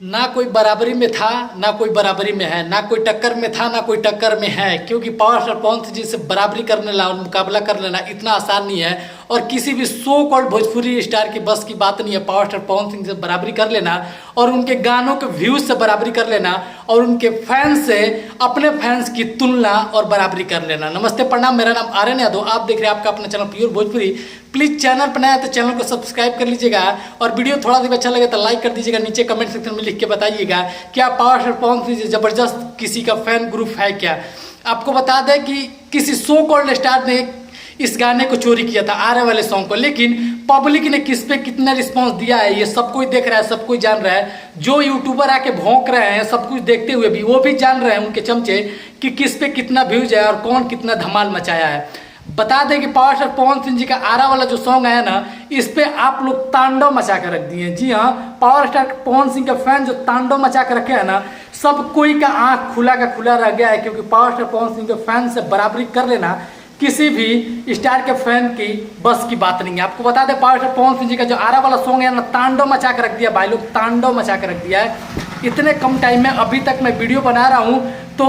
ना कोई बराबरी में था ना कोई बराबरी में है, ना कोई टक्कर में था ना कोई टक्कर में है, क्योंकि पावर स्टार पवन सिंह जी से बराबरी करने ला मुकाबला कर लेना इतना आसान नहीं है और किसी भी सो कॉल्ड भोजपुरी स्टार की बस की बात नहीं है पावर स्टार पवन सिंह से बराबरी कर लेना और उनके गानों के व्यूज से बराबरी कर लेना और उनके फैंस से अपने फैंस की तुलना और बराबरी कर लेना। नमस्ते प्रणाम, मेरा नाम आर्यन यादव, आप देख रहे हैं आपका अपना channel pure Bhojpuri. Please channel पर नया है तो चैनल को सब्सक्राइब कर लीजिएगा और वीडियो थोड़ा सा अच्छा लगे तो लाइक कर दीजिएगा। नीचे कमेंट सेक्शन में लिख के बताइएगा क्या पावर स्टार पवन सिंह जबरदस्त किसी का फैन ग्रुप है क्या। आपको बता दें कि किसी सो कॉल्ड स्टार ने इस गाने को चोरी किया था आने वाले सॉन्ग को, लेकिन पब्लिक ने किस पे कितना रिस्पांस दिया है ये सब कोई देख रहा है, सब कोई जान रहा है। जो यूट्यूबर आके भौंक रहे हैं सब कुछ देखते हुए भी वो भी जान रहे हैं उनके चमचे कि किस पे कितना व्यूज है और कौन कितना धमाल मचाया है। बता दें कि पावर स्टार पवन सिंह जी का आरा वाला जो सॉन्ग आया ना, इस पे आप लोग तांडव मचा कर रख दिए। जी हाँ, पावर स्टार पवन सिंह का फैन जो तांडव मचा कर रखे हैं ना, सब कोई का आंख खुला का खुला रह गया है, क्योंकि पावर स्टार पवन सिंह के फैन से बराबरी कर लेना किसी भी स्टार के फैन की बस की बात नहीं है। आपको बता दें पावर स्टार पवन सिंह जी का जो आरा वाला सॉन्ग है ना, तांडव मचा कर रख दिया भाई लोग, तांडव मचा कर रख दिया है। इतने कम टाइम में अभी तक मैं वीडियो बना रहा हूँ तो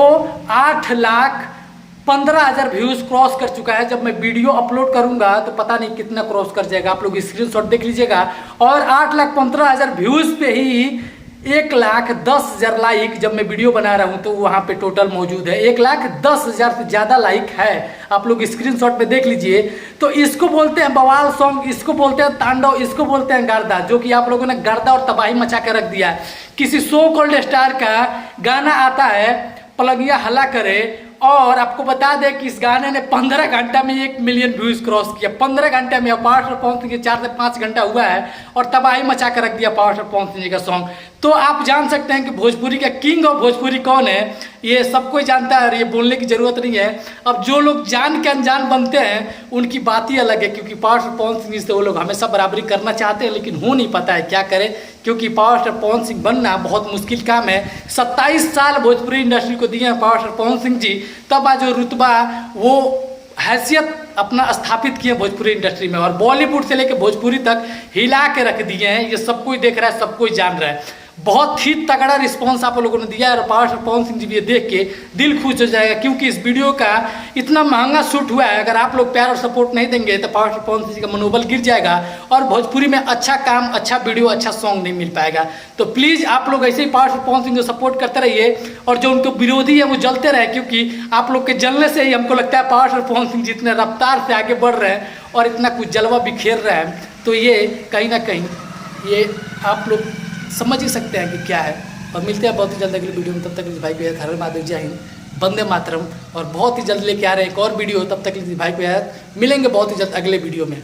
8,15,000 व्यूज क्रॉस कर चुका है। जब मैं वीडियो अपलोड करूंगा तो पता नहीं कितना क्रॉस कर जाएगा, आप लोग स्क्रीनशॉट देख लीजिएगा। और 8,15,000 व्यूज पे ही 1,10,000 लाइक जब मैं वीडियो बना रहा हूं तो वहां पे टोटल मौजूद है। 1,10,000 से ज्यादा लाइक है, आप लोग स्क्रीनशॉट पे देख लीजिए। तो इसको बोलते हैं बवाल सॉन्ग, इसको बोलते हैं तांडव, इसको बोलते हैं गर्दा, जो कि आप लोगों ने गर्दा और तबाही मचा के रख दिया है। किसी सो कॉल्ड स्टार का गाना आता है पलंगिया हला करे और आपको बता दें कि इस गाने ने 15 घंटा में 1 मिलियन व्यूज क्रॉस किया। 15 घंटे में पावर स्टार पवन सिंह 4 से 5 घंटा हुआ है और तबाही मचा कर रख दिया पावर स्टार पवन सिंह का सॉन्ग। तो आप जान सकते हैं कि भोजपुरी का किंग ऑफ भोजपुरी कौन है, ये सब कोई जानता है और ये बोलने की जरूरत नहीं है। अब जो लोग जान के अनजान बनते हैं उनकी बात ही अलग है, क्योंकि पावर स्टार पवन सिंह से वो लोग हमेशा बराबरी करना चाहते हैं लेकिन हो नहीं पाता है, क्या करें, क्योंकि पावर स्टार पवन सिंह बनना बहुत मुश्किल काम है। 27 साल भोजपुरी इंडस्ट्री को दिए हैं पावर स्टार पवन सिंह जी, तब आज जो रुतबा वो हैसियत अपना स्थापित किए भोजपुरी इंडस्ट्री में और बॉलीवुड से लेकर भोजपुरी तक हिला के रख दिए हैं। ये सब कोई देख रहा है, सब कोई जान रहा है। बहुत ही तगड़ा रिस्पांस आप लोगों ने दिया है और पावर स्टार पवन सिंह जी भी देख के दिल खुश हो जाएगा, क्योंकि इस वीडियो का इतना महंगा शूट हुआ है। अगर आप लोग प्यार और सपोर्ट नहीं देंगे तो पावर स्टार पवन सिंह जी का मनोबल गिर जाएगा और भोजपुरी में अच्छा काम, अच्छा वीडियो, अच्छा सॉन्ग नहीं मिल पाएगा। तो प्लीज़ आप लोग ऐसे ही पावर स्टार पवन सिंह को सपोर्ट करते रहिए और जो उनके विरोधी है वो जलते रहे, क्योंकि आप लोग के जलने से ही हमको लगता है पावर स्टार पवन सिंह जी इतने रफ्तार से आगे बढ़ रहे हैं और इतना कुछ जलवा बिखेर रहे हैं। तो ये कहीं ना कहीं ये आप लोग समझ ही सकते हैं कि क्या है। और मिलते हैं बहुत ही जल्द अगली वीडियो में, तब तक भाई को याद, हर महादेव, जय हिंद, वंदे मातरम। और बहुत ही जल्द लेके आ रहे हैं एक और वीडियो, तब तक भाई को याद, मिलेंगे बहुत ही जल्द अगले वीडियो में।